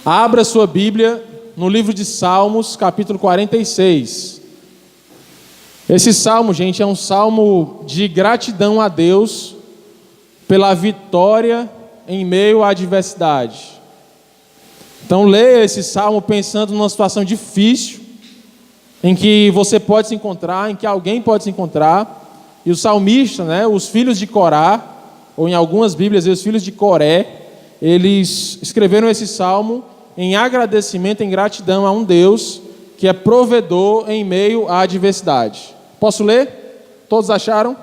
Abra sua Bíblia no livro de Salmos, capítulo 46. Esse salmo, gente, é um salmo de gratidão a Deus pela vitória em meio à adversidade. Então leia esse salmo pensando numa situação difícil, em que você pode se encontrar, em que alguém pode se encontrar. E o salmista, os filhos de Corá, ou em algumas Bíblias, os filhos de Coré, eles escreveram esse salmo em agradecimento, em gratidão a um Deus que é provedor em meio à adversidade. Posso ler? Todos acharam?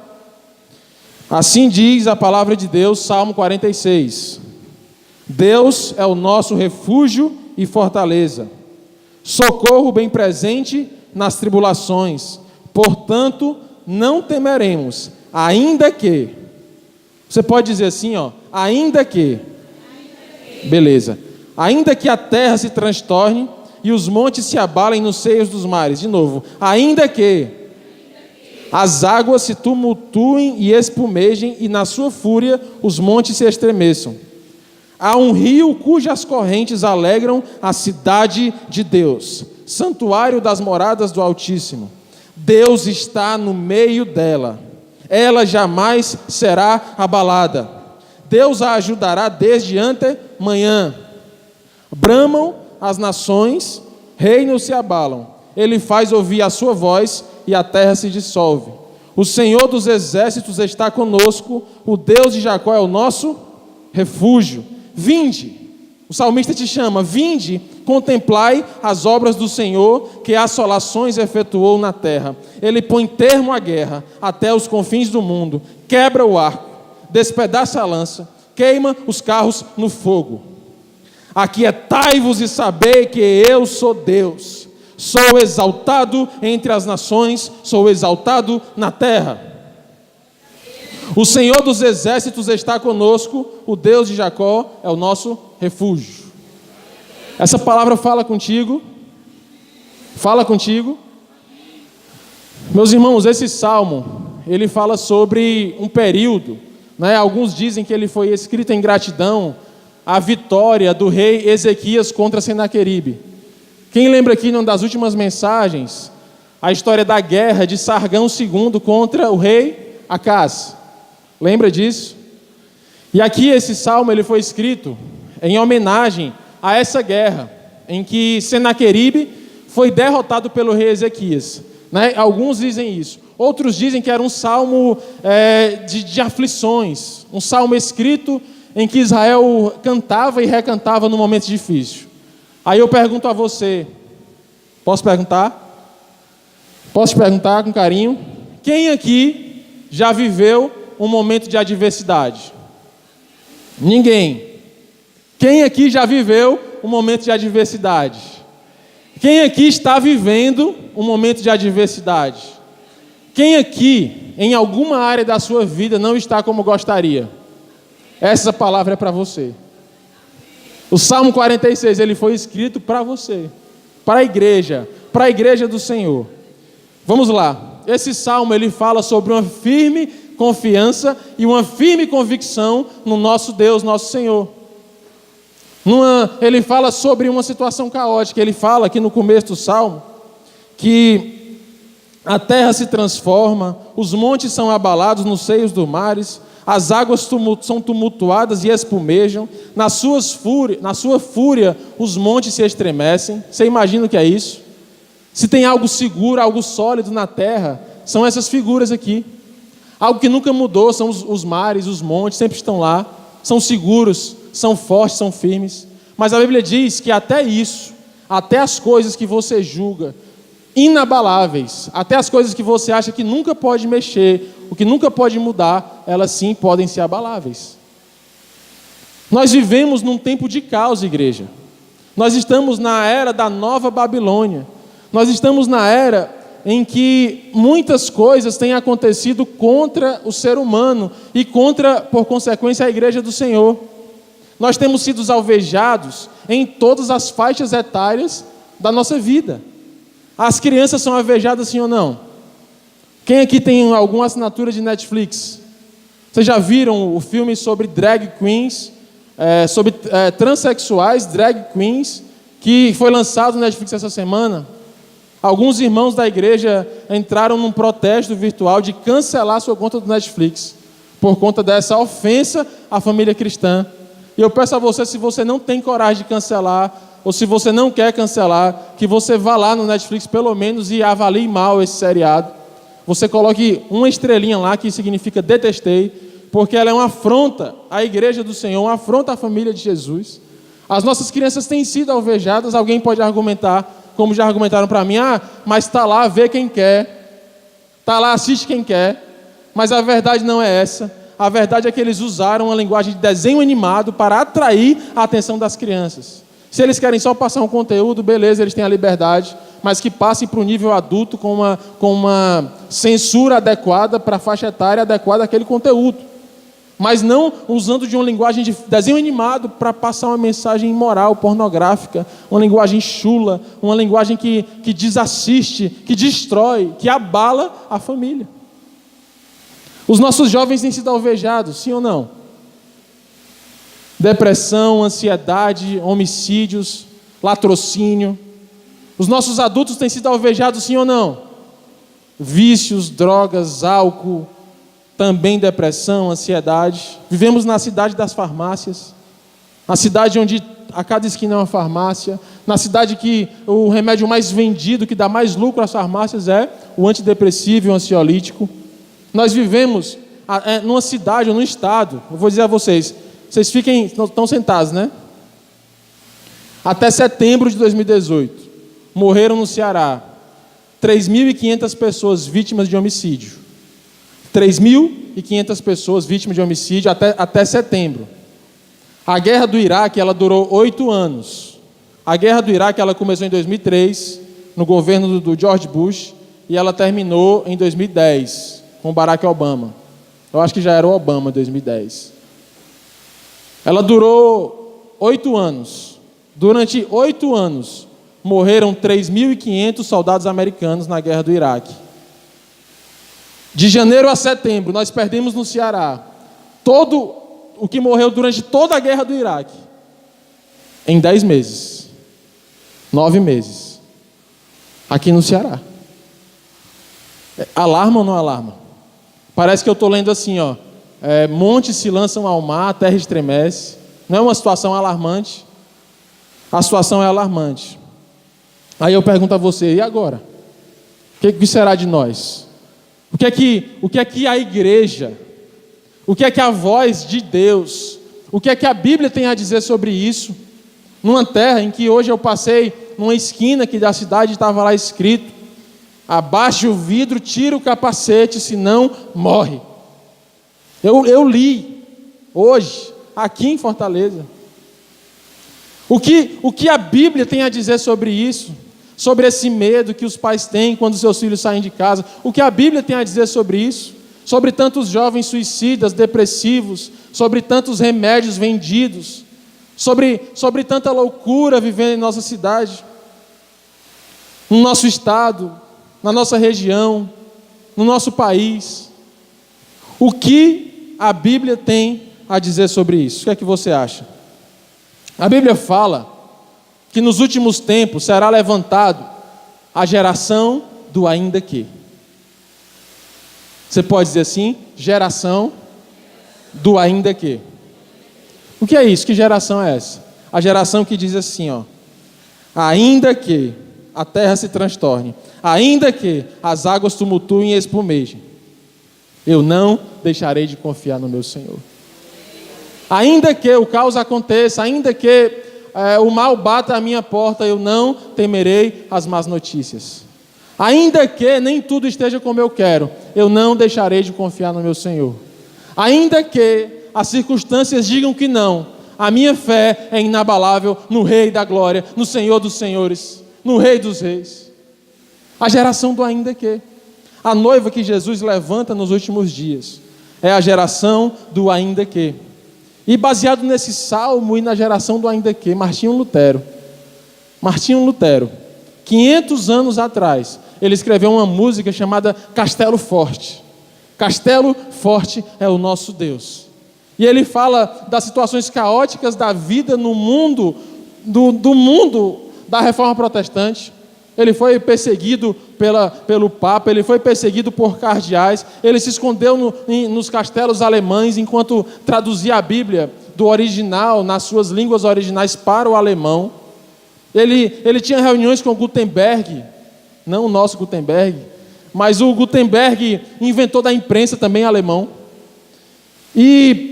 Assim diz a palavra de Deus, Salmo 46. Deus é o nosso refúgio e fortaleza, socorro bem presente nas tribulações. Portanto, não temeremos, ainda que. Você pode dizer assim, ainda que. Beleza. Ainda que a terra se transtorne e os montes se abalem nos seios dos mares. De novo. Ainda que as águas se tumultuem e espumejem e na sua fúria os montes se estremeçam. Há um rio cujas correntes alegram a cidade de Deus, santuário das moradas do Altíssimo. Deus está no meio dela. Ela jamais será abalada. Deus a ajudará desde antemanhã. Bramam as nações, reinos se abalam. Ele faz ouvir a sua voz e a terra se dissolve. O Senhor dos exércitos está conosco, o Deus de Jacó é o nosso refúgio. Vinde, o salmista te chama, vinde, contemplai as obras do Senhor, que assolações efetuou na terra. Ele põe termo à guerra até os confins do mundo, quebra o arco, despedaça a lança, queima os carros no fogo. Aquietai-vos e sabei que eu sou Deus. Sou exaltado entre as nações, sou exaltado na terra. O Senhor dos exércitos está conosco, o Deus de Jacó é o nosso refúgio. Essa palavra fala contigo? Fala contigo? Meus irmãos, esse salmo, ele fala sobre um período, Alguns dizem que ele foi escrito em gratidão à vitória do rei Ezequias contra Senaqueribe. Quem lembra aqui numa das últimas mensagens a história da guerra de Sargão II contra o rei Acaz? Lembra disso? E aqui esse salmo ele foi escrito em homenagem a essa guerra em que Senaqueribe foi derrotado pelo rei Ezequias. Alguns dizem isso. Outros dizem que era um salmo de aflições, um salmo escrito em que Israel cantava e recantava num momento difícil. Aí eu pergunto a você, posso perguntar? Posso te perguntar com carinho? Quem aqui já viveu um momento de adversidade? Ninguém. Quem aqui já viveu um momento de adversidade? Quem aqui está vivendo um momento de adversidade? Quem aqui, em alguma área da sua vida, não está como gostaria? Essa palavra é para você. O Salmo 46, ele foi escrito para você, para a igreja do Senhor. Vamos lá. Esse salmo, ele fala sobre uma firme confiança e uma firme convicção no nosso Deus, nosso Senhor. Ele fala sobre uma situação caótica. Ele fala aqui no começo do salmo que a terra se transforma, os montes são abalados nos seios dos mares, as águas são tumultuadas e espumejam, na sua fúria os montes se estremecem. Você imagina o que é isso? Se tem algo seguro, algo sólido na terra, são essas figuras aqui. Algo que nunca mudou, são os mares, os montes, sempre estão lá, são seguros, são fortes, são firmes. Mas a Bíblia diz que até isso, até as coisas que você julga inabaláveis, até as coisas que você acha que nunca pode mexer, o que nunca pode mudar, elas sim podem ser abaláveis. Nós vivemos num tempo de caos, igreja. Nós estamos na era da Nova Babilônia. Nós estamos na era em que muitas coisas têm acontecido contra o ser humano e contra, por consequência, a igreja do Senhor. Nós temos sido alvejados em todas as faixas etárias da nossa vida. As crianças são alvejadas, sim ou não? Quem aqui tem alguma assinatura de Netflix? Vocês já viram o filme sobre drag queens sobre transexuais, drag queens, que foi lançado no Netflix essa semana. Alguns irmãos da igreja entraram num protesto virtual de cancelar sua conta do Netflix, por conta dessa ofensa à família cristã. E eu peço a você, se você não tem coragem de cancelar, ou se você não quer cancelar, que você vá lá no Netflix pelo menos e avalie mal esse seriado. Você coloque uma estrelinha lá que significa detestei, porque ela é uma afronta à igreja do Senhor, uma afronta à família de Jesus. As nossas crianças têm sido alvejadas. Alguém pode argumentar, como já argumentaram para mim, mas está lá, vê quem quer, está lá, assiste quem quer. Mas a verdade não é essa. A verdade é que eles usaram uma linguagem de desenho animado para atrair a atenção das crianças. Se eles querem só passar um conteúdo, beleza, eles têm a liberdade, mas que passem para o nível adulto com uma censura adequada para a faixa etária adequada àquele conteúdo. Mas não usando de uma linguagem de desenho animado para passar uma mensagem imoral, pornográfica, uma linguagem chula, uma linguagem que desassiste, que destrói, que abala a família. Os nossos jovens têm sido alvejados, sim ou não? Depressão, ansiedade, homicídios, latrocínio. Os nossos adultos têm sido alvejados, sim ou não? Vícios, drogas, álcool, também depressão, ansiedade. Vivemos na cidade das farmácias, a cidade onde a cada esquina é uma farmácia, na cidade que o remédio mais vendido, que dá mais lucro às farmácias é o antidepressivo e o ansiolítico. Nós vivemos numa cidade ou num estado, eu vou dizer a vocês estão sentados, né? Até setembro de 2018, morreram no Ceará 3.500 pessoas vítimas de homicídio. 3.500 pessoas vítimas de homicídio até setembro. A guerra do Iraque, ela durou 8 anos. A guerra do Iraque, ela começou em 2003, no governo do George Bush, e ela terminou em 2010, com Barack Obama. Eu acho que já era o Obama em 2010. Ela durou 8 anos. Durante 8 anos, morreram 3.500 soldados americanos na guerra do Iraque. De janeiro a setembro, nós perdemos no Ceará todo o que morreu durante toda a guerra do Iraque. Em 10 meses. 9 meses. Aqui no Ceará. Alarma ou não alarma? Parece que eu estou lendo assim, montes se lançam ao mar, a terra estremece. Não é uma situação alarmante? A situação é alarmante. Aí eu pergunto a você, e agora? O que será de nós? O que é que a igreja, o que é que a voz de Deus, o que é que a Bíblia tem a dizer sobre isso? Numa terra em que hoje eu passei numa esquina aqui da cidade, estava lá escrito: abaixe o vidro, tira o capacete, senão morre. Eu li hoje, aqui em Fortaleza. O que a Bíblia tem a dizer sobre isso? Sobre esse medo que os pais têm quando seus filhos saem de casa. O que a Bíblia tem a dizer sobre isso? Sobre tantos jovens suicidas, depressivos, sobre tantos remédios vendidos, sobre tanta loucura vivendo em nossa cidade, no nosso estado, na nossa região, no nosso país. O que a Bíblia tem a dizer sobre isso? O que é que você acha? A Bíblia fala que nos últimos tempos será levantado a geração do ainda que. Você pode dizer assim? Geração do ainda que. O que é isso? Que geração é essa? A geração que diz assim, ainda que a terra se transtorne, ainda que as águas tumultuem e espumejem, eu não deixarei de confiar no meu Senhor. Ainda que o caos aconteça, ainda que o mal bata à minha porta, eu não temerei as más notícias. Ainda que nem tudo esteja como eu quero, eu não deixarei de confiar no meu Senhor. Ainda que as circunstâncias digam que não, a minha fé é inabalável no Rei da Glória, no Senhor dos Senhores, no Rei dos Reis. A geração do ainda que. A noiva que Jesus levanta nos últimos dias é a geração do ainda que. E baseado nesse salmo e na geração do ainda que, Martinho Lutero, 500 anos atrás, ele escreveu uma música chamada Castelo Forte. Castelo Forte é o nosso Deus. E ele fala das situações caóticas da vida no mundo, do mundo da Reforma Protestante. Ele foi perseguido pelo Papa, ele foi perseguido por cardeais, ele se escondeu nos castelos alemães enquanto traduzia a Bíblia do original, nas suas línguas originais, para o alemão. Ele tinha reuniões com o Gutenberg, não o nosso Gutenberg, mas o Gutenberg, inventor da imprensa também alemão. E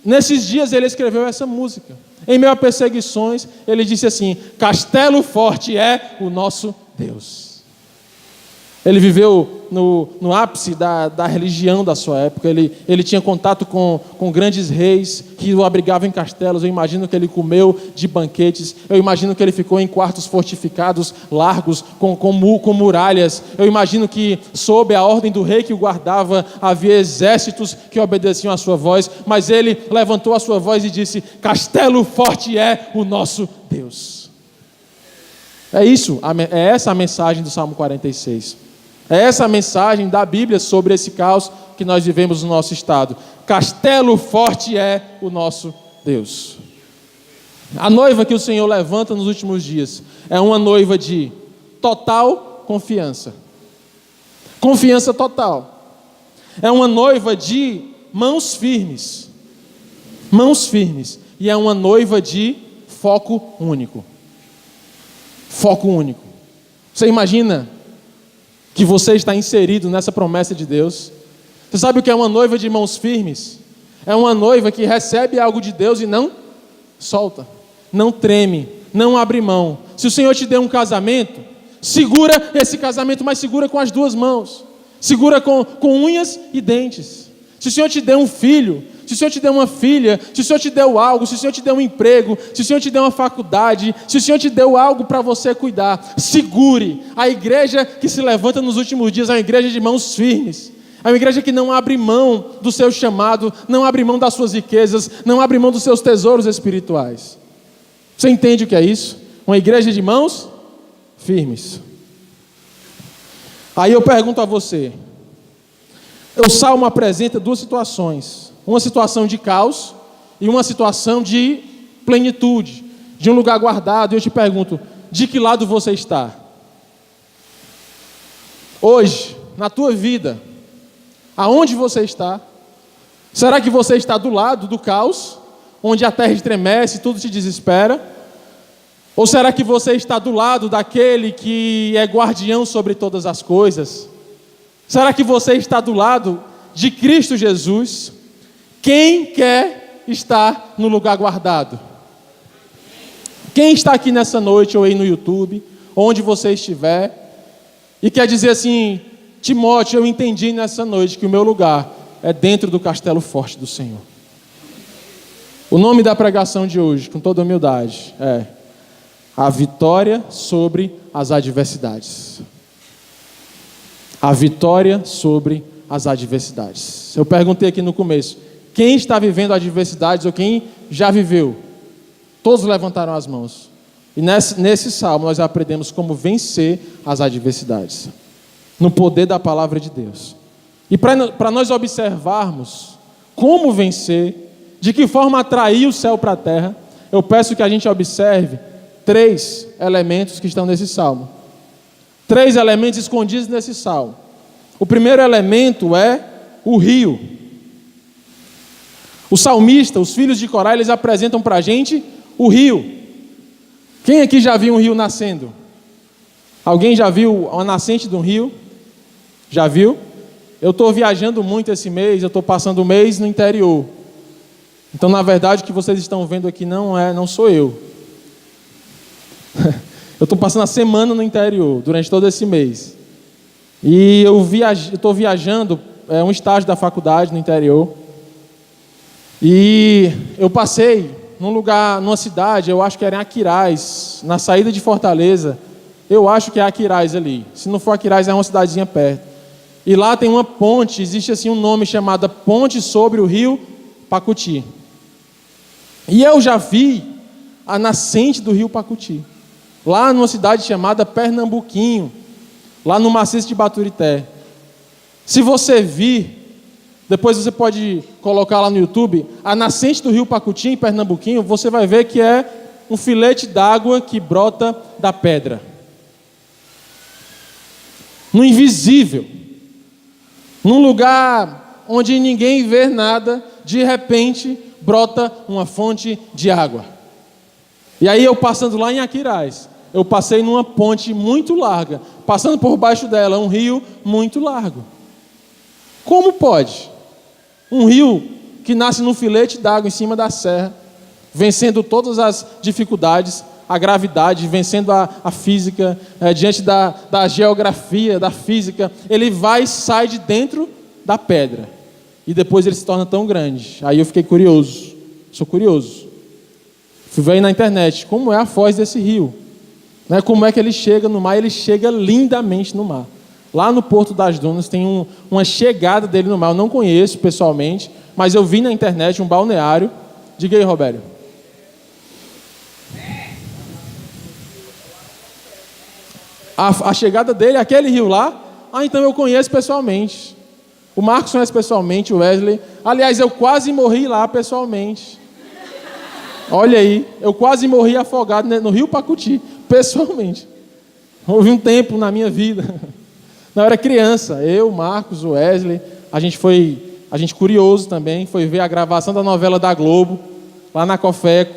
nesses dias ele escreveu essa música. Em meio a perseguições, ele disse assim: Castelo forte é o nosso Deus. Ele viveu no ápice da religião da sua época. Ele tinha contato com grandes reis que o abrigavam em castelos. Eu imagino que ele comeu de banquetes. Eu imagino que ele ficou em quartos fortificados, largos, com muralhas. Eu imagino que, sob a ordem do rei que o guardava, havia exércitos que obedeciam à sua voz. Mas ele levantou a sua voz e disse: Castelo forte é o nosso Deus. É essa a mensagem do Salmo 46. É essa a mensagem da Bíblia sobre esse caos que nós vivemos no nosso estado. Castelo forte é o nosso Deus. A noiva que o Senhor levanta nos últimos dias é uma noiva de total confiança. Confiança total. É uma noiva de mãos firmes. Mãos firmes. E é uma noiva de foco único. Foco único. Você imagina que você está inserido nessa promessa de Deus? Você sabe o que é uma noiva de mãos firmes? É uma noiva que recebe algo de Deus e não solta, não treme, não abre mão. Se o Senhor te deu um casamento, segura esse casamento, mas segura com as duas mãos. Segura com unhas e dentes. Se o Senhor te deu um filho, se o Senhor te deu uma filha, se o Senhor te deu algo, se o Senhor te deu um emprego, se o Senhor te deu uma faculdade, se o Senhor te deu algo para você cuidar, segure. A igreja que se levanta nos últimos dias é uma igreja de mãos firmes. É uma igreja que não abre mão do seu chamado, não abre mão das suas riquezas, não abre mão dos seus tesouros espirituais. Você entende o que é isso? Uma igreja de mãos firmes. Aí eu pergunto a você, o Salmo apresenta duas situações, uma situação de caos e uma situação de plenitude, de um lugar guardado. E eu te pergunto, de que lado você está? Hoje, na tua vida, aonde você está? Será que você está do lado do caos, onde a terra estremece, tudo te desespera? Ou será que você está do lado daquele que é guardião sobre todas as coisas? Será que você está do lado de Cristo Jesus? Quem quer estar no lugar guardado? Quem está aqui nessa noite ou aí no YouTube, onde você estiver, e quer dizer assim: Timóteo, eu entendi nessa noite que o meu lugar é dentro do castelo forte do Senhor. O nome da pregação de hoje, com toda humildade, é a vitória sobre as adversidades. A vitória sobre as adversidades. Eu perguntei aqui no começo, quem está vivendo adversidades ou quem já viveu? Todos levantaram as mãos. E nesse salmo nós aprendemos como vencer as adversidades, no poder da palavra de Deus. E para nós observarmos como vencer, de que forma atrair o céu para a terra, eu peço que a gente observe 3 elementos que estão nesse salmo. 3 elementos escondidos nesse salmo. O primeiro elemento é o rio. O salmista, os filhos de Corá, eles apresentam para a gente o rio. Quem aqui já viu um rio nascendo? Alguém já viu a nascente de um rio? Já viu? Eu estou viajando muito esse mês, eu estou passando o mês no interior. Então, na verdade, o que vocês estão vendo aqui não sou eu. Eu estou passando a semana no interior, durante todo esse mês. E eu estou viajando, é um estágio da faculdade no interior. E eu passei num lugar, numa cidade, eu acho que era em Aquiraz, na saída de Fortaleza. Eu acho que é Aquiraz ali. Se não for Aquiraz, é uma cidadezinha perto. E lá tem uma ponte, existe assim um nome chamado Ponte sobre o Rio Pacuti. E eu já vi a nascente do Rio Pacuti, lá numa cidade chamada Pernambuquinho, lá no maciço de Baturité. Se você vir, Depois você pode colocar lá no YouTube, a nascente do rio Pacuti, em Pernambuquinho, você vai ver que é um filete d'água que brota da pedra. No invisível, num lugar onde ninguém vê nada, de repente brota uma fonte de água. E aí eu passando lá em Aquiraz, eu passei numa ponte muito larga, passando por baixo dela, um rio muito largo. Como pode? Um rio que nasce num filete d'água em cima da serra, vencendo todas as dificuldades, a gravidade, vencendo a física, diante da geografia, da física, ele vai e sai de dentro da pedra. E depois ele se torna tão grande. Aí eu fiquei curioso, sou curioso. Fui ver aí na internet, como é a foz desse rio? Né? Como é que ele chega no mar? Ele chega lindamente no mar. Lá no Porto das Dunas tem uma chegada dele no mar. Eu não conheço pessoalmente, mas eu vi na internet um balneário. Diga aí, Robério. A chegada dele, aquele rio lá, então eu conheço pessoalmente. O Marcos conhece pessoalmente, o Wesley. Aliás, eu quase morri lá pessoalmente. Olha aí, eu quase morri afogado no rio Pacuti, pessoalmente. Houve um tempo na minha vida. Eu era criança, eu, Marcos, o Wesley, a gente curioso também, foi ver a gravação da novela da Globo, lá na Cofeco,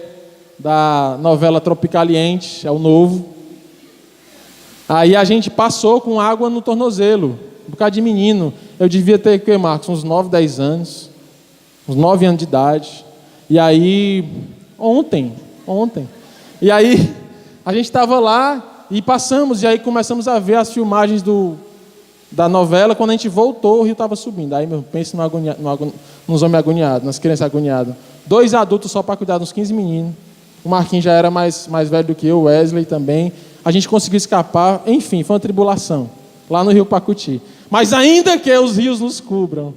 da novela Tropicaliente, é o Novo. Aí a gente passou com água no tornozelo, um bocado de menino. Eu devia ter, o que, Marcos? Uns 9, 10 anos, uns 9 anos de idade. E aí, ontem. E aí, a gente estava lá e passamos, e aí começamos a ver as filmagens da novela. Quando a gente voltou, o rio estava subindo. Aí, pensa nos homens agoniados, nas crianças agoniadas. 2 adultos só para cuidar dos 15 meninos. O Marquinhos já era mais velho do que eu, o Wesley também. A gente conseguiu escapar, enfim, foi uma tribulação, lá no rio Pacuti. Mas ainda que os rios nos cubram,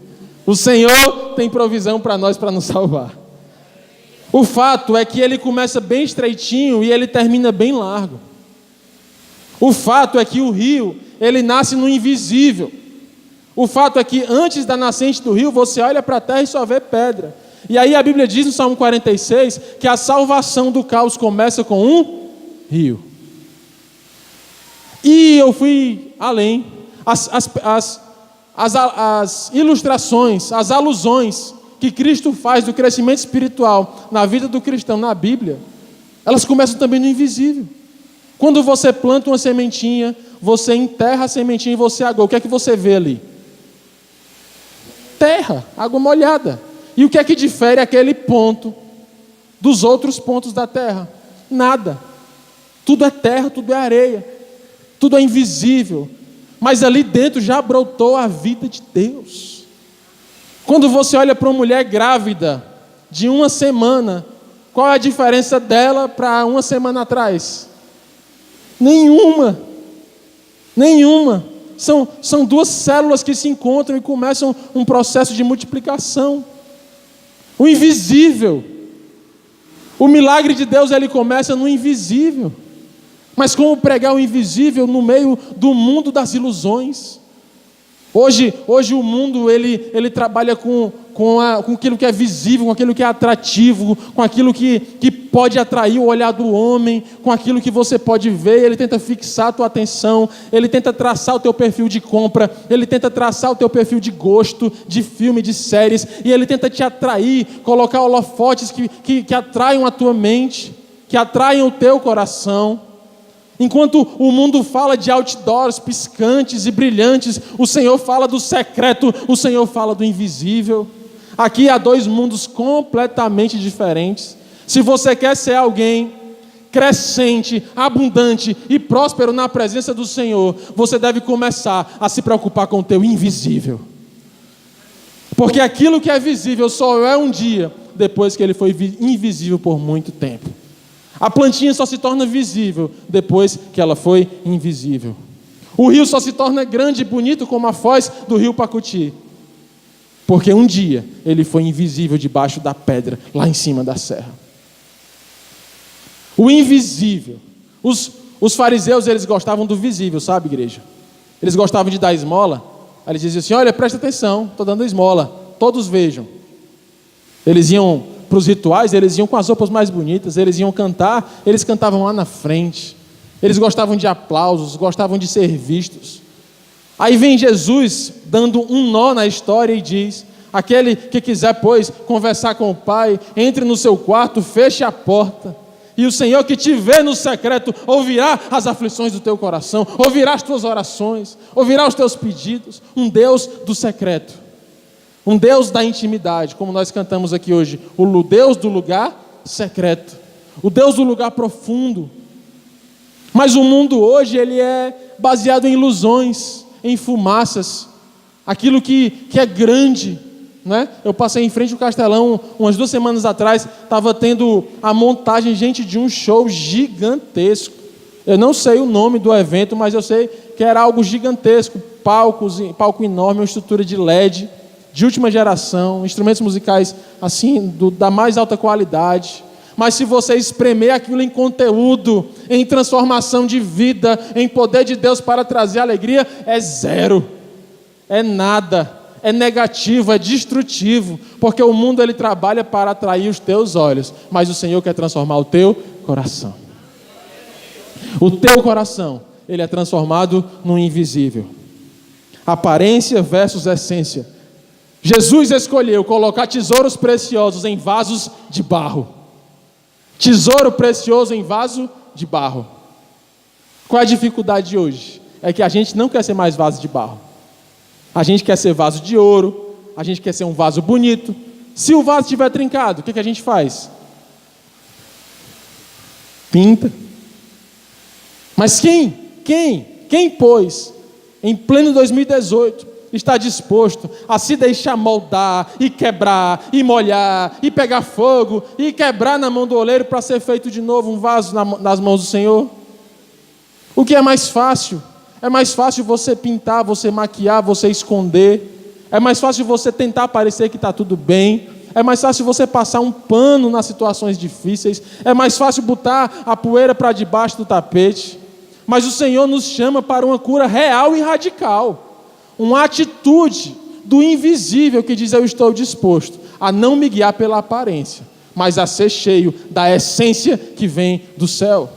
o Senhor tem provisão para nós, para nos salvar. O fato é que ele começa bem estreitinho e ele termina bem largo. O fato é que o rio, ele nasce no invisível. O fato é que antes da nascente do rio, você olha para a terra e só vê pedra. E aí a Bíblia diz no Salmo 46 que a salvação do caos começa com um rio. E eu fui além. As ilustrações, as alusões que Cristo faz do crescimento espiritual na vida do cristão na Bíblia, elas começam também no invisível. Quando você planta uma sementinha, você enterra a sementinha e você agou. O que é que você vê ali? Terra, água molhada. E o que é que difere aquele ponto dos outros pontos da terra? Nada. Tudo é terra, tudo é areia, tudo é invisível. Mas ali dentro já brotou a vida de Deus. Quando você olha para uma mulher grávida de 1 semana, qual é a diferença dela para 1 semana atrás? Nenhuma. São 2 células que se encontram e começam um processo de multiplicação. O invisível. O milagre de Deus, ele começa no invisível. Mas como pregar o invisível no meio do mundo das ilusões? Hoje o mundo ele trabalha com aquilo que é visível, com aquilo que é atrativo, com aquilo que pode atrair o olhar do homem, com aquilo que você pode ver. Ele tenta fixar a tua atenção, ele tenta traçar o teu perfil de compra, ele tenta traçar o teu perfil de gosto, de filme, de séries, e ele tenta te atrair, colocar holofotes que atraiam a tua mente, que atraiam o teu coração. Enquanto o mundo fala de outdoors piscantes e brilhantes, o Senhor fala do secreto, o Senhor fala do invisível. Aqui há 2 mundos completamente diferentes. Se você quer ser alguém crescente, abundante e próspero na presença do Senhor, você deve começar a se preocupar com o teu invisível. Porque aquilo que é visível só é um dia depois que ele foi invisível por muito tempo. A plantinha só se torna visível depois que ela foi invisível. O rio só se torna grande e bonito como a foz do rio Pacuti, porque um dia ele foi invisível debaixo da pedra, lá em cima da serra. O invisível. Os fariseus, eles gostavam do visível, sabe, igreja? Eles gostavam de dar esmola. Aí eles diziam assim: olha, presta atenção, estou dando esmola. todos vejam. Eles iam para os rituais, eles iam com as roupas mais bonitas, eles iam cantar, eles cantavam lá na frente. Eles gostavam de aplausos, gostavam de ser vistos. Aí vem Jesus dando um nó na história e diz: aquele que quiser, pois, conversar com o Pai, entre no seu quarto, feche a porta, e o Senhor que te vê no secreto ouvirá as aflições do teu coração, ouvirá as tuas orações, ouvirá os teus pedidos. Um Deus do secreto, um Deus da intimidade, como nós cantamos aqui hoje, o Deus do lugar secreto, o Deus do lugar profundo. Mas o mundo hoje, ele é baseado em ilusões, em fumaças, aquilo que é grande, né? Eu passei em frente ao Castelão umas 2 semanas atrás, estava tendo a montagem, gente, de um show gigantesco. Eu não sei o nome do evento, mas eu sei que era algo gigantesco, palco enorme, uma estrutura de LED, de última geração, instrumentos musicais assim, da mais alta qualidade. Mas se você espremer aquilo em conteúdo, em transformação de vida, em poder de Deus para trazer alegria, é zero, é nada, é negativo, é destrutivo, porque o mundo ele trabalha para atrair os teus olhos, mas o Senhor quer transformar o teu coração. O teu coração, ele é transformado no invisível. Aparência versus essência. Jesus escolheu colocar tesouros preciosos em vasos de barro. Tesouro precioso em vaso de barro. Qual é a dificuldade de hoje? É que a gente não quer ser mais vaso de barro. A gente quer ser vaso de ouro, a gente quer ser um vaso bonito. Se o vaso estiver trincado, o que a gente faz? Pinta. Mas quem, pois, em pleno 2018, está disposto a se deixar moldar, e quebrar, e molhar, e pegar fogo, e quebrar na mão do oleiro para ser feito de novo um vaso nas mãos do Senhor? O que é mais fácil? É mais fácil você pintar, você maquiar, você esconder. É mais fácil você tentar parecer que está tudo bem. É mais fácil você passar um pano nas situações difíceis. É mais fácil botar a poeira para debaixo do tapete. Mas o Senhor nos chama para uma cura real e radical. Uma atitude do invisível que diz: eu estou disposto a não me guiar pela aparência, mas a ser cheio da essência que vem do céu.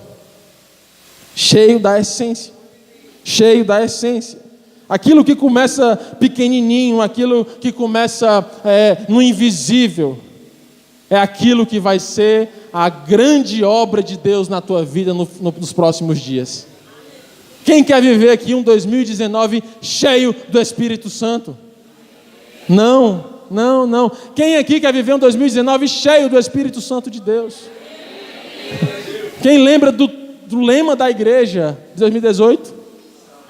Cheio da essência. Cheio da essência. Aquilo que começa pequenininho, aquilo que começa no invisível, é aquilo que vai ser a grande obra de Deus na tua vida nos próximos dias. Quem quer viver aqui um 2019 cheio do Espírito Santo? Não. Quem aqui quer viver um 2019 cheio do Espírito Santo de Deus? Quem lembra do lema da igreja de 2018?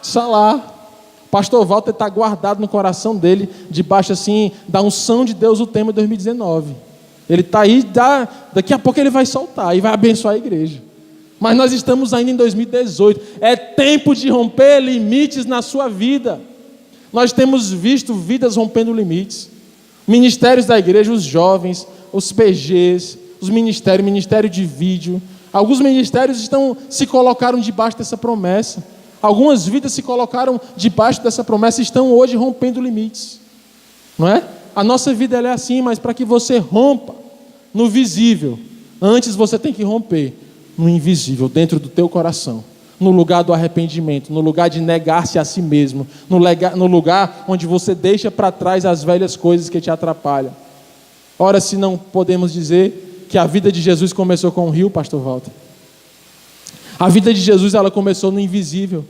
Salá. Pastor Walter está guardado no coração dele, debaixo assim, da unção de Deus, o tema de 2019. Ele está aí, daqui a pouco ele vai soltar e vai abençoar a igreja. Mas nós estamos ainda em 2018. É tempo de romper limites na sua vida. Nós temos visto vidas rompendo limites. Ministérios da igreja, os jovens, os PGs, os ministério de vídeo. Alguns ministérios se colocaram debaixo dessa promessa. Algumas vidas se colocaram debaixo dessa promessa e estão hoje rompendo limites. Não é? A nossa vida ela é assim, mas para que você rompa no visível, antes você tem que romper no invisível, dentro do teu coração, no lugar do arrependimento, no lugar de negar-se a si mesmo, no lugar onde você deixa para trás as velhas coisas que te atrapalham. Ora, se não podemos dizer que a vida de Jesus começou com o rio, pastor Walter. A vida de Jesus ela começou no invisível.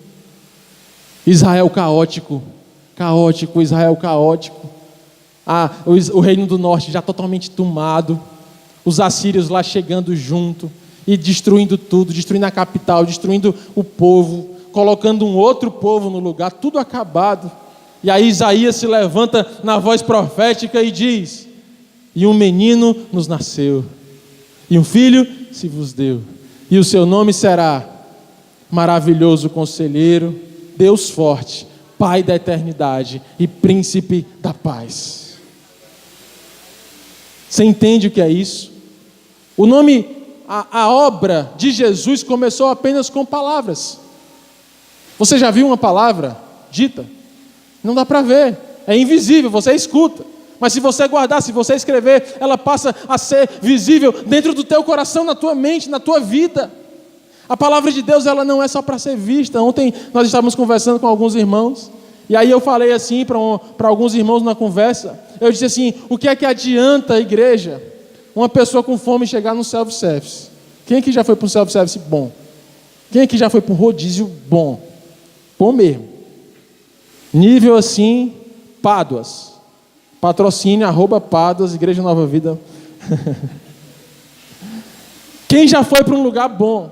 Israel caótico, Israel caótico. O reino do norte já totalmente tomado, os assírios lá chegando junto, e destruindo tudo, destruindo a capital, destruindo o povo, colocando um outro povo no lugar, tudo acabado. E aí Isaías se levanta na voz profética e diz: e um menino nos nasceu, e um filho se vos deu, e o seu nome será Maravilhoso Conselheiro, Deus Forte, Pai da Eternidade e Príncipe da Paz. Você entende o que é isso? O nome... A obra de Jesus começou apenas com palavras. Você já viu uma palavra dita? Não dá para ver, é invisível, você escuta. Mas se você guardar, se você escrever, ela passa a ser visível dentro do teu coração, na tua mente, na tua vida. A palavra de Deus, ela não é só para ser vista. Ontem nós estávamos conversando com alguns irmãos, e aí eu falei assim para alguns irmãos na conversa, eu disse assim, o que é que adianta a igreja, uma pessoa com fome chegar no self-service? Quem aqui já foi para um self-service bom? Quem aqui já foi para um rodízio bom? Bom mesmo. Nível assim, Páduas. Patrocínio, @Páduas, Igreja Nova Vida. Quem já foi para um lugar bom?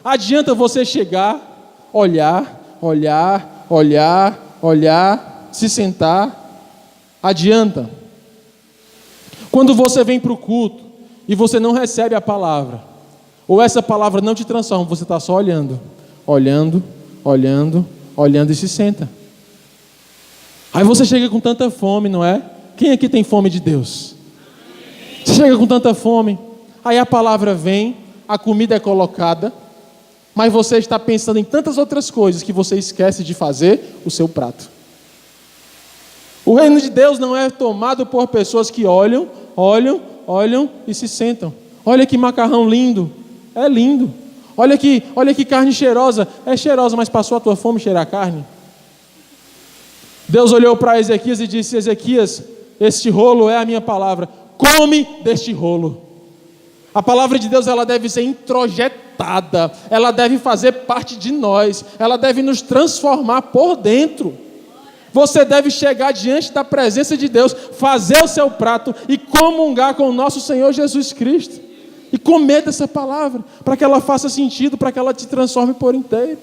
Adianta você chegar, olhar, se sentar. Adianta. Quando você vem para o culto e você não recebe a palavra, ou essa palavra não te transforma, você está só olhando e se senta. Aí você chega com tanta fome, não é? Quem aqui tem fome de Deus? Você chega com tanta fome, aí a palavra vem, a comida é colocada, mas você está pensando em tantas outras coisas que você esquece de fazer o seu prato. O reino de Deus não é tomado por pessoas que olham e se sentam. Olha que macarrão lindo, é lindo. Olha que carne cheirosa, é cheirosa, mas passou a tua fome cheirar a carne? Deus olhou para Ezequias e disse, Ezequias, este rolo é a minha palavra, come deste rolo. A palavra de Deus, ela deve ser introjetada, ela deve fazer parte de nós, ela deve nos transformar por dentro. Você deve chegar diante da presença de Deus, fazer o seu prato e comungar com o nosso Senhor Jesus Cristo. E comer dessa palavra, para que ela faça sentido, para que ela te transforme por inteiro.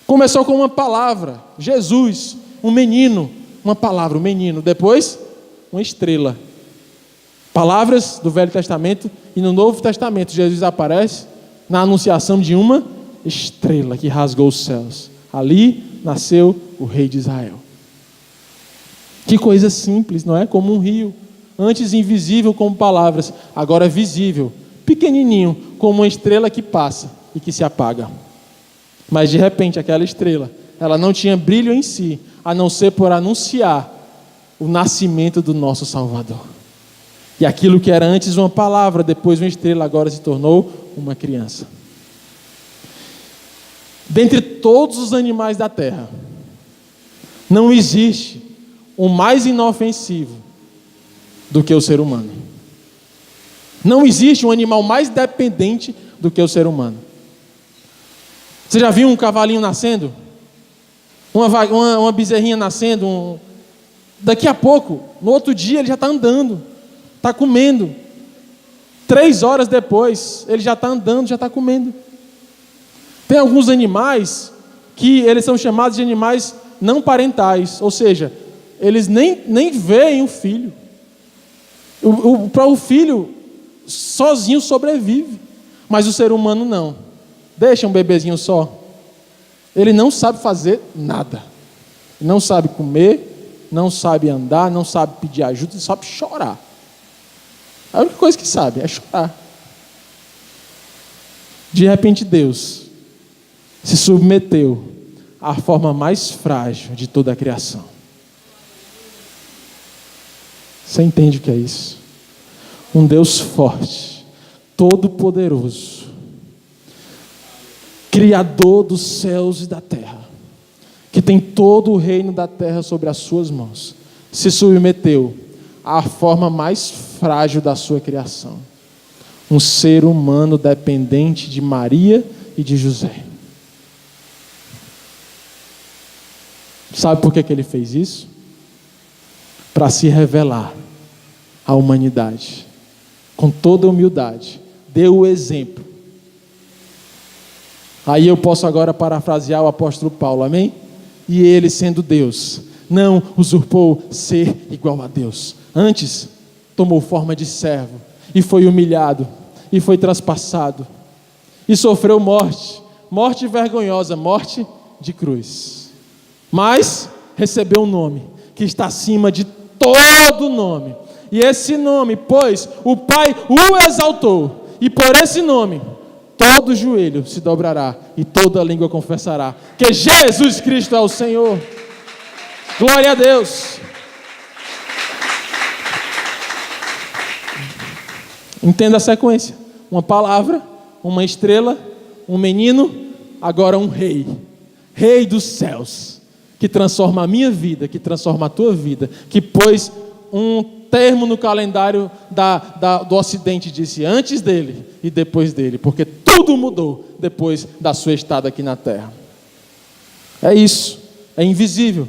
Começou com uma palavra, Jesus, um menino, uma palavra, um menino. Depois, uma estrela. Palavras do Velho Testamento e no Novo Testamento, Jesus aparece na anunciação de uma estrela que rasgou os céus. Ali nasceu o rei de Israel. Que coisa simples, não é? Como um rio. Antes invisível como palavras, agora visível. Pequenininho, como uma estrela que passa e que se apaga. Mas de repente aquela estrela, ela não tinha brilho em si, a não ser por anunciar o nascimento do nosso Salvador. E aquilo que era antes uma palavra, depois uma estrela, agora se tornou uma criança. Dentre todos os animais da terra, não existe um mais inofensivo do que o ser humano. Não existe um animal mais dependente do que o ser humano. Você já viu um cavalinho nascendo? Uma bezerrinha nascendo? Daqui a pouco, no outro dia, ele já está andando, está comendo. 3 horas depois, ele já está andando, já está comendo. Tem alguns animais que eles são chamados de animais não parentais, ou seja, eles nem veem o filho. Para o filho, sozinho sobrevive, mas o ser humano não. Deixa um bebezinho só. Ele não sabe fazer nada. Não sabe comer, não sabe andar, não sabe pedir ajuda, só sabe chorar. A única coisa que sabe é chorar. De repente Deus se submeteu à forma mais frágil de toda a criação. Você entende o que é isso? Um Deus forte, todo-poderoso, Criador dos céus e da terra, que tem todo o reino da terra sobre as suas mãos, se submeteu à forma mais frágil da sua criação. Um ser humano dependente de Maria e de José. Sabe por que ele fez isso? Para se revelar à humanidade. Com toda humildade, deu o exemplo. Aí eu posso agora parafrasear o apóstolo Paulo, amém? E ele, sendo Deus, não usurpou ser igual a Deus. Antes, tomou forma de servo, e foi humilhado, e foi traspassado, e sofreu morte, morte vergonhosa, morte de cruz. Mas recebeu um nome, que está acima de todo nome. E esse nome, pois, o Pai o exaltou, e por esse nome, todo joelho se dobrará, e toda língua confessará, que Jesus Cristo é o Senhor. Glória a Deus. Entenda a sequência: uma palavra, uma estrela, um menino, agora um rei. Rei dos céus, que transforma a minha vida, que transforma a tua vida, que pôs um termo no calendário do Ocidente, disse antes dele e depois dele, porque tudo mudou depois da sua estada aqui na terra. É isso, é invisível.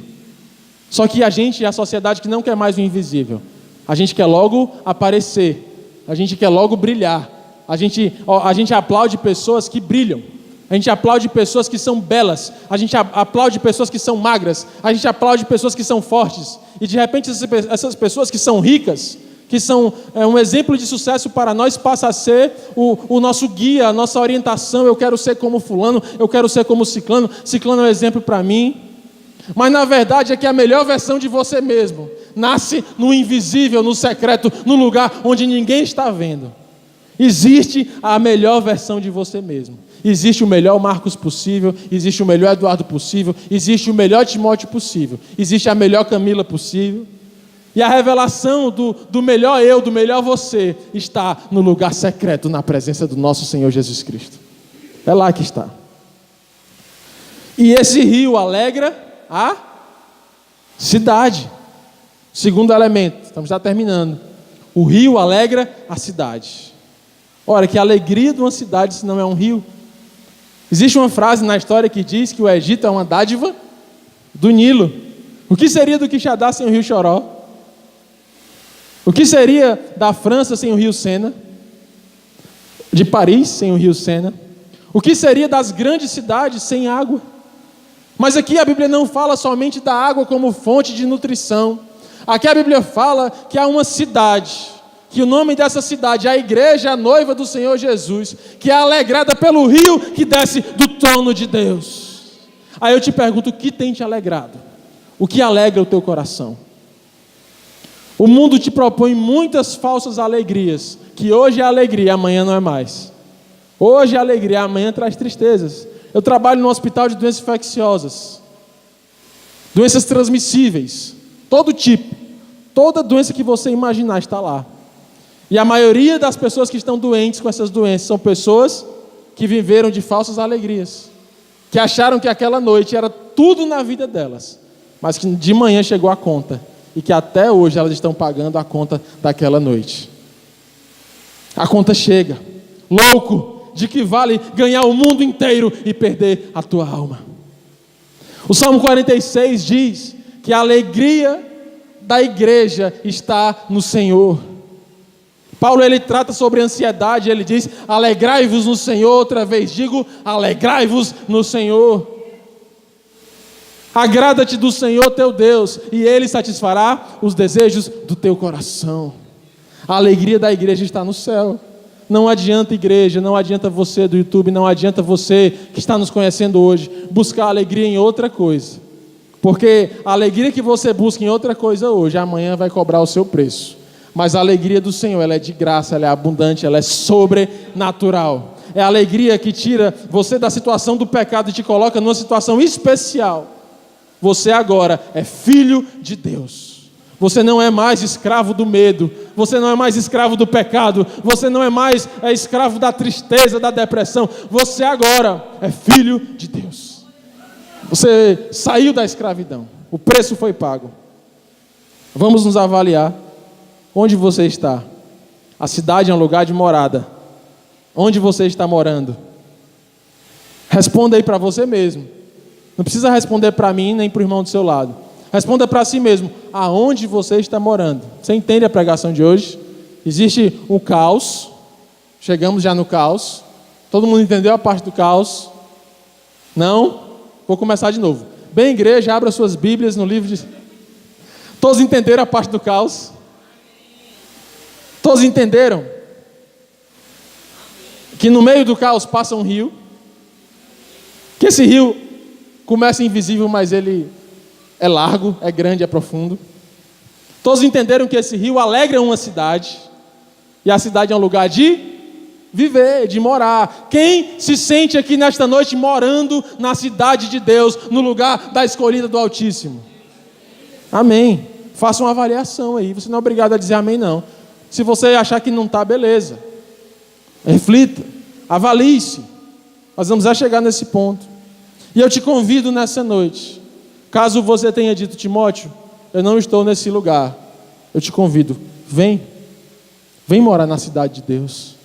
Só que a sociedade que não quer mais o invisível. A gente quer logo aparecer, a gente quer logo brilhar. A gente aplaude pessoas que brilham. A gente aplaude pessoas que são belas. A gente aplaude pessoas que são magras. A gente aplaude pessoas que são fortes. E de repente essas pessoas que são ricas, que são um exemplo de sucesso para nós, passa a ser o nosso guia, a nossa orientação. Eu quero ser como fulano, eu quero ser como ciclano. Ciclano é um exemplo para mim. Mas na verdade é que a melhor versão de você mesmo nasce no invisível, no secreto, no lugar onde ninguém está vendo. Existe a melhor versão de você mesmo. Existe o melhor Marcos possível, existe o melhor Eduardo possível, existe o melhor Timóteo possível, existe a melhor Camila possível. E a revelação do melhor eu, do melhor você, está no lugar secreto, na presença do nosso Senhor Jesus Cristo. É lá que está. E esse rio alegra a cidade. Segundo elemento, estamos já terminando. O rio alegra a cidade. Ora, que alegria de uma cidade se não é um rio? Existe uma frase na história que diz que o Egito é uma dádiva do Nilo. O que seria do Quixadá sem o rio Choró? O que seria da França sem o rio Sena? De Paris sem o rio Sena? O que seria das grandes cidades sem água? Mas aqui a Bíblia não fala somente da água como fonte de nutrição. Aqui a Bíblia fala que há uma cidade, que o nome dessa cidade é a igreja, a noiva do Senhor Jesus, que é alegrada pelo rio que desce do trono de Deus. Aí eu te pergunto, o que tem te alegrado? O que alegra o teu coração? O mundo te propõe muitas falsas alegrias, que hoje é alegria, amanhã não é mais. Hoje é alegria, amanhã traz tristezas. Eu trabalho no hospital de doenças infecciosas, doenças transmissíveis, todo tipo, toda doença que você imaginar está lá. E a maioria das pessoas que estão doentes com essas doenças são pessoas que viveram de falsas alegrias, que acharam que aquela noite era tudo na vida delas, mas que de manhã chegou a conta, e que até hoje elas estão pagando a conta daquela noite. A conta chega, louco, de que vale ganhar o mundo inteiro e perder a tua alma. O Salmo 46 diz que a alegria da igreja está no Senhor. Paulo, ele trata sobre ansiedade, ele diz: alegrai-vos no Senhor. Outra vez digo, alegrai-vos no Senhor. Agrada-te do Senhor teu Deus, e Ele satisfará os desejos do teu coração. A alegria da igreja está no céu. Não adianta, igreja, não adianta você do YouTube, não adianta você que está nos conhecendo hoje buscar alegria em outra coisa, porque a alegria que você busca em outra coisa hoje, amanhã vai cobrar o seu preço. Mas a alegria do Senhor, ela é de graça, ela é abundante, ela é sobrenatural. É a alegria que tira você da situação do pecado e te coloca numa situação especial. Você agora é filho de Deus. Você não é mais escravo do medo, você não é mais escravo do pecado, você não é mais escravo da tristeza, da depressão. Você agora é filho de Deus. Você saiu da escravidão, o preço foi pago. Vamos nos avaliar. Onde você está? A cidade é um lugar de morada. Onde você está morando? Responda aí para você mesmo. Não precisa responder para mim nem para o irmão do seu lado. Responda para si mesmo, aonde você está morando. Você entende a pregação de hoje? Existe um caos, chegamos já no caos. Todo mundo entendeu a parte do caos? Não? Vou começar de novo. Bem, igreja, abra suas Bíblias no livro de... Todos entenderam a parte do caos? Todos entenderam? Que no meio do caos passa um rio. Que esse rio começa invisível, mas ele é largo, é grande, é profundo. Todos entenderam que esse rio alegra uma cidade. E a cidade é um lugar de viver, de morar. Quem se sente aqui nesta noite morando na cidade de Deus, no lugar da escolhida do Altíssimo? Amém. Faça uma avaliação aí. Você não é obrigado a dizer amém, não. Se você achar que não está, beleza. Reflita, avalie-se. Nós vamos chegar nesse ponto. E eu te convido nessa noite, caso você tenha dito, Timóteo, eu não estou nesse lugar, eu te convido, vem morar na cidade de Deus,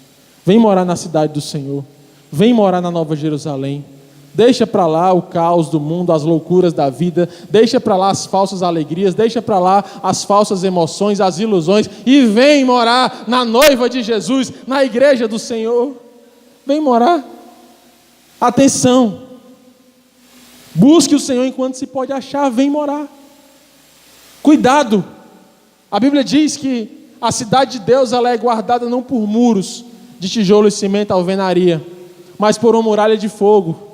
vem morar na cidade do Senhor, vem morar na Nova Jerusalém. Deixa para lá o caos do mundo, as loucuras da vida, deixa para lá as falsas alegrias, deixa para lá as falsas emoções, as ilusões, e vem morar na noiva de Jesus, na igreja do Senhor. Vem morar. Atenção, busque o Senhor enquanto se pode achar, vem morar. Cuidado, a Bíblia diz que a cidade de Deus ela é guardada não por muros de tijolo e cimento, alvenaria, mas por uma muralha de fogo.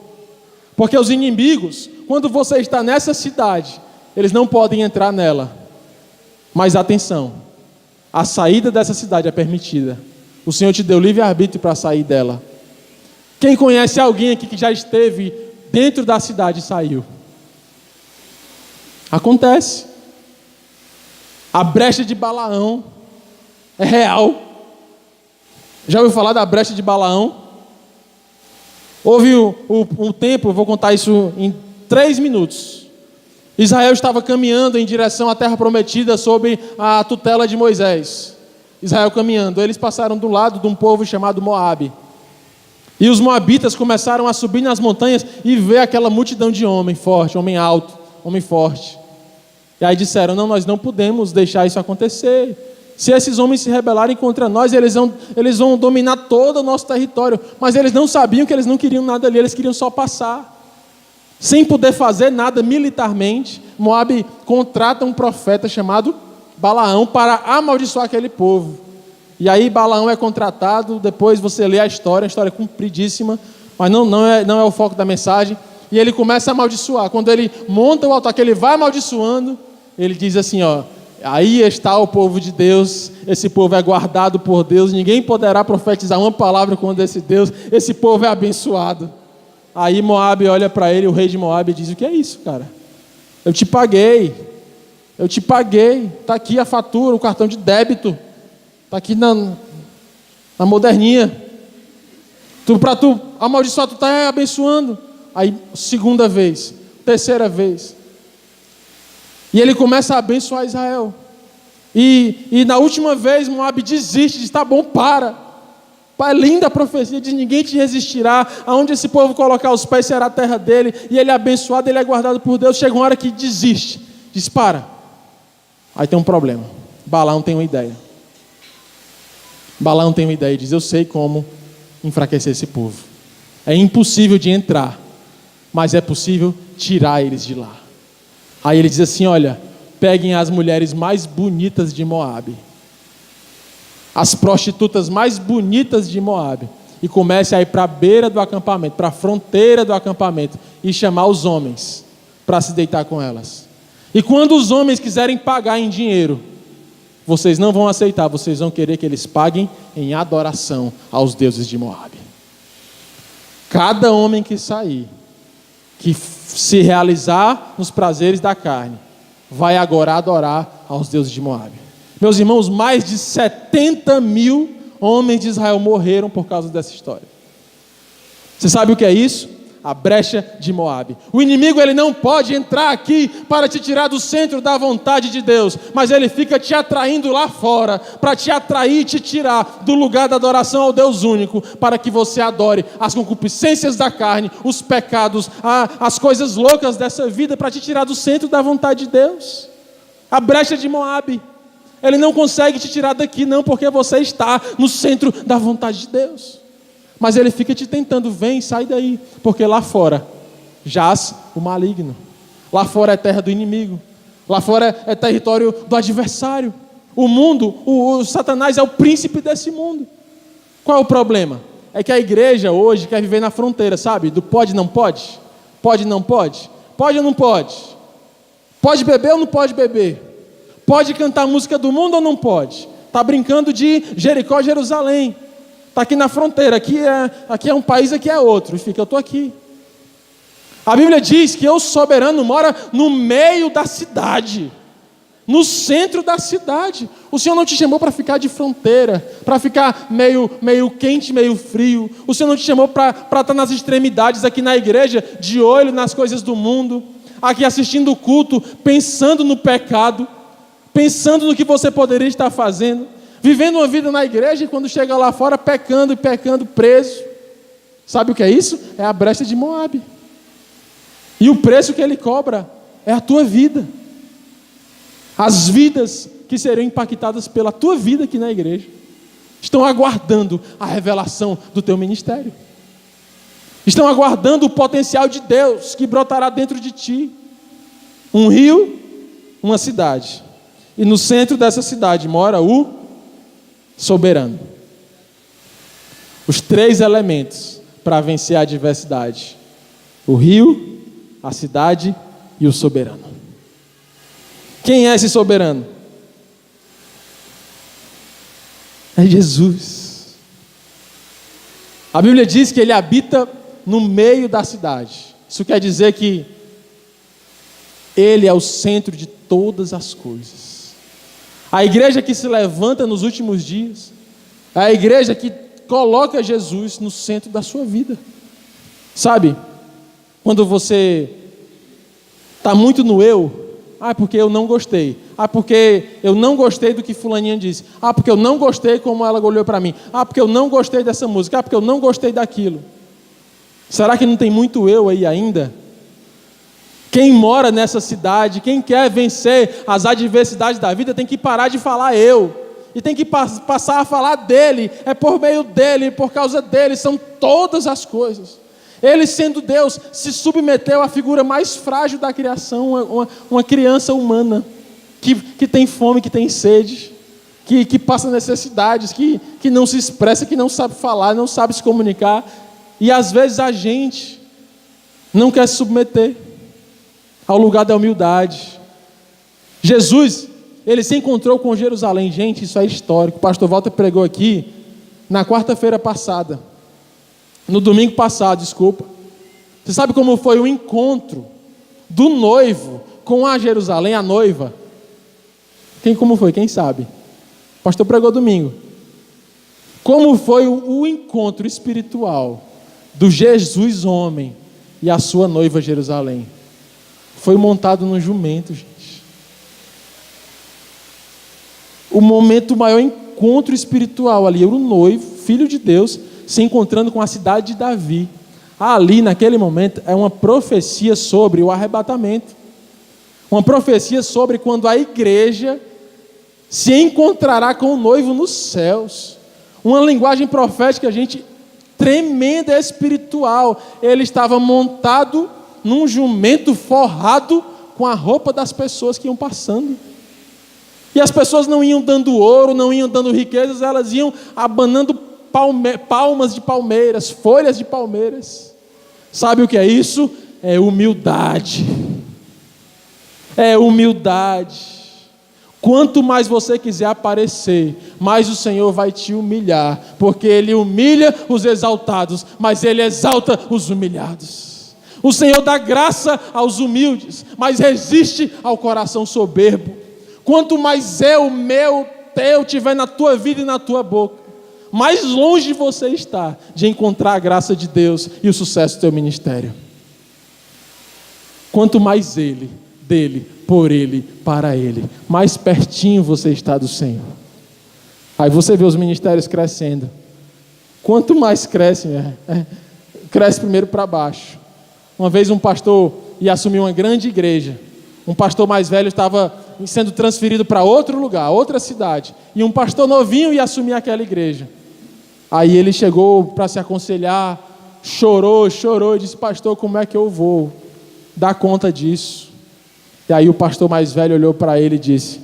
Porque os inimigos, quando você está nessa cidade, eles não podem entrar nela. Mas atenção, a saída dessa cidade é permitida. O Senhor te deu livre-arbítrio para sair dela. Quem conhece alguém aqui que já esteve dentro da cidade e saiu? Acontece. A brecha de Balaão é real. Já ouviu falar da brecha de Balaão? Houve um tempo, eu vou contar isso em 3 minutos. Israel estava caminhando em direção à terra prometida sob a tutela de Moisés. Israel caminhando, eles passaram do lado de um povo chamado Moabe. E os moabitas começaram a subir nas montanhas e ver aquela multidão de homem forte, homem alto, homem forte. E aí disseram, não, nós não podemos deixar isso acontecer. Se esses homens se rebelarem contra nós, eles vão dominar todo o nosso território. Mas eles não sabiam que eles não queriam nada ali, eles queriam só passar. Sem poder fazer nada militarmente, Moabe contrata um profeta chamado Balaão para amaldiçoar aquele povo. E aí Balaão é contratado, depois você lê a história é compridíssima, mas não é o foco da mensagem. E ele começa a amaldiçoar. Quando ele monta o altar, que ele vai amaldiçoando, ele diz assim, aí está o povo de Deus, esse povo é guardado por Deus, ninguém poderá profetizar uma palavra contra esse Deus, esse povo é abençoado. Aí Moabe olha para ele, o rei de Moabe, e diz, o que é isso, cara? Eu te paguei, está aqui a fatura, o cartão de débito, está aqui na moderninha, para tu amaldiçoar, tu está abençoando. Aí, segunda vez, terceira vez, e ele começa a abençoar Israel. E na última vez, Moabe desiste, diz, tá bom, para. É linda a profecia, diz, ninguém te resistirá. Aonde esse povo colocar os pés será a terra dele. E ele é abençoado, ele é guardado por Deus. Chega uma hora que desiste. Diz, para. Aí tem um problema. Balaão tem uma ideia. Balaão tem uma ideia e diz, eu sei como enfraquecer esse povo. É impossível de entrar, mas é possível tirar eles de lá. Aí ele diz assim, olha, peguem as mulheres mais bonitas de Moabe, as prostitutas mais bonitas de Moabe, e comece a ir para a beira do acampamento, para a fronteira do acampamento, e chamar os homens para se deitar com elas. E quando os homens quiserem pagar em dinheiro, vocês não vão aceitar, vocês vão querer que eles paguem em adoração aos deuses de Moabe. Cada homem que sair, que se realizar nos prazeres da carne, vai agora adorar aos deuses de Moabe. Meus irmãos, mais de 70 mil homens de Israel morreram por causa dessa história. Você sabe o que é isso? A brecha de Moabe. O inimigo ele não pode entrar aqui para te tirar do centro da vontade de Deus, mas ele fica te atraindo lá fora, para te atrair e te tirar do lugar da adoração ao Deus único, para que você adore as concupiscências da carne, os pecados, as coisas loucas dessa vida, para te tirar do centro da vontade de Deus. A brecha de Moabe. Ele não consegue te tirar daqui não, porque você está no centro da vontade de Deus. Mas ele fica te tentando, vem, sai daí, porque lá fora jaz o maligno, lá fora é terra do inimigo, lá fora é território do adversário. O mundo, o Satanás é o príncipe desse mundo. Qual é o problema? É que a igreja hoje quer viver na fronteira, sabe? Do pode, não pode, pode, não pode, pode ou não pode, pode beber ou não pode beber, pode cantar música do mundo ou não pode, está brincando de Jericó, Jerusalém. Está aqui na fronteira, aqui é um país, aqui é outro. E fica, eu estou aqui. A Bíblia diz que o soberano mora no meio da cidade. no centro da cidade. O Senhor não te chamou para ficar de fronteira, para ficar meio quente, meio frio. O Senhor não te chamou para estar nas extremidades aqui na igreja, de olho nas coisas do mundo, aqui assistindo o culto, pensando no pecado, pensando no que você poderia estar fazendo, vivendo uma vida na igreja e quando chega lá fora pecando e pecando preso. Sabe o que é isso? É a brecha de Moabe. E o preço que ele cobra é a tua vida. As vidas que serão impactadas pela tua vida aqui na igreja estão aguardando a revelação do teu ministério. Estão aguardando o potencial de Deus que brotará dentro de ti. Um rio, uma cidade. E no centro dessa cidade mora o soberano. Os 3 elementos para vencer a adversidade: o rio, a cidade e o soberano. Quem é esse soberano? É Jesus. A Bíblia diz que ele habita no meio da cidade. Isso quer dizer que ele é o centro de todas as coisas. A igreja que se levanta nos últimos dias é a igreja que coloca Jesus no centro da sua vida. Sabe, quando você está muito no eu, porque eu não gostei. Porque eu não gostei do que fulaninha disse. Porque eu não gostei como ela olhou para mim. Porque eu não gostei dessa música. Porque eu não gostei daquilo. Será que não tem muito eu aí ainda? Quem mora nessa cidade, quem quer vencer as adversidades da vida, tem que parar de falar eu. E tem que passar a falar dele. É por meio dele, por causa dele, são todas as coisas. Ele, sendo Deus, se submeteu à figura mais frágil da criação, uma criança humana, que tem fome, que tem sede, que passa necessidades, que não se expressa, que não sabe falar, não sabe se comunicar. E às vezes a gente não quer se submeter ao lugar da humildade. Jesus, ele se encontrou com Jerusalém. Gente, isso é histórico. O pastor Walter pregou aqui na quarta-feira passada. No domingo passado, desculpa. Você sabe como foi o encontro do noivo com a Jerusalém, a noiva? Como foi? Quem sabe? O pastor pregou domingo. Como foi o encontro espiritual do Jesus homem e a sua noiva Jerusalém? Foi montado num jumento, gente. O momento, o maior encontro espiritual ali, o noivo, filho de Deus, se encontrando com a cidade de Davi. Ali, naquele momento, é uma profecia sobre o arrebatamento. Uma profecia sobre quando a igreja se encontrará com o noivo nos céus. Uma linguagem profética, gente, tremenda, espiritual. Ele estava montado num jumento forrado com a roupa das pessoas que iam passando. E as pessoas não iam dando ouro, não iam dando riquezas, elas iam abanando palmas de palmeiras, folhas de palmeiras. Sabe o que é isso? É humildade. É humildade. Quanto mais você quiser aparecer, mais o Senhor vai te humilhar, porque Ele humilha os exaltados, mas Ele exalta os humilhados. O Senhor dá graça aos humildes, mas resiste ao coração soberbo. Quanto mais eu, meu, teu tiver na tua vida e na tua boca, mais longe você está de encontrar a graça de Deus e o sucesso do teu ministério. Quanto mais Ele, dele, por Ele, para Ele, mais pertinho você está do Senhor. Aí você vê os ministérios crescendo. Quanto mais cresce, cresce primeiro para baixo. Uma vez um pastor ia assumir uma grande igreja. Um pastor mais velho estava sendo transferido para outro lugar, outra cidade. E um pastor novinho ia assumir aquela igreja. Aí ele chegou para se aconselhar, chorou e disse: pastor, como é que eu vou dar conta disso? E aí o pastor mais velho olhou para ele e disse: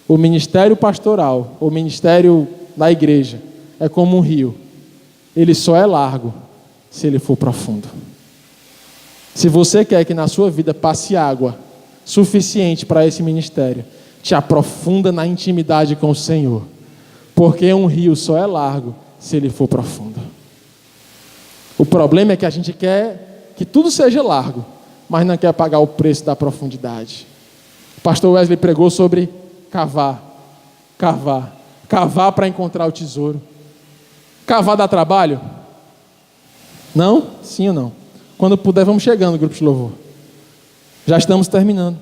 o ministério pastoral, o ministério da igreja, é como um rio. Ele só é largo se ele for profundo. Se você quer que na sua vida passe água suficiente para esse ministério, te aprofunda na intimidade com o Senhor, porque um rio só é largo se ele for profundo. O problema é que a gente quer que tudo seja largo, mas não quer pagar o preço da profundidade. Pastor Wesley pregou sobre cavar para encontrar o tesouro. Cavar dá trabalho? Não? Sim ou não? Quando puder, vamos chegando, grupo de louvor. Já estamos terminando.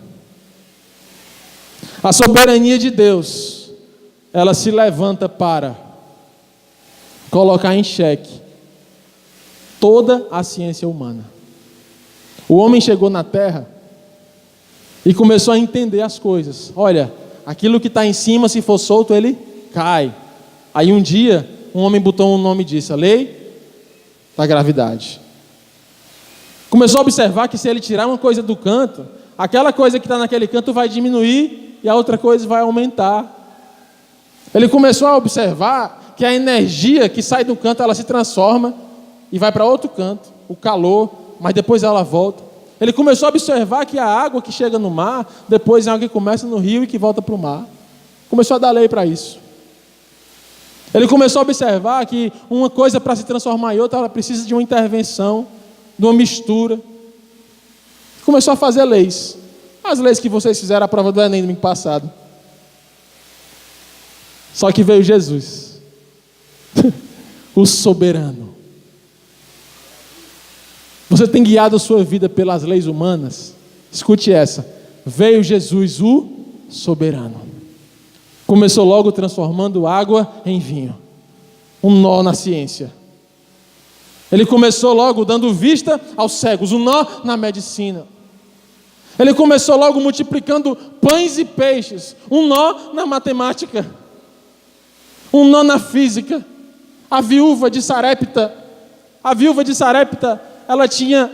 A soberania de Deus, ela se levanta para colocar em xeque toda a ciência humana. O homem chegou na terra e começou a entender as coisas. Olha, aquilo que está em cima, se for solto, ele cai. Aí um dia, um homem botou um nome disso, a lei da gravidade. Começou a observar que se ele tirar uma coisa do canto, aquela coisa que está naquele canto vai diminuir e a outra coisa vai aumentar. Ele começou a observar que a energia que sai do canto, ela se transforma e vai para outro canto, o calor, mas depois ela volta. Ele começou a observar que a água que chega no mar, depois é água que começa no rio e que volta para o mar. Começou a dar lei para isso. Ele começou a observar que uma coisa para se transformar em outra, ela precisa de uma intervenção, de uma mistura. Começou a fazer leis. As leis que vocês fizeram à prova do Enem domingo passado. Só que veio Jesus, o soberano. Você tem guiado a sua vida pelas leis humanas? Escute essa. Veio Jesus, o soberano. Começou logo transformando água em vinho. Um nó na ciência. Ele começou logo dando vista aos cegos. Um nó na medicina. Ele começou logo multiplicando pães e peixes. Um nó na matemática. Um nó na física. A viúva de Sarepta, ela tinha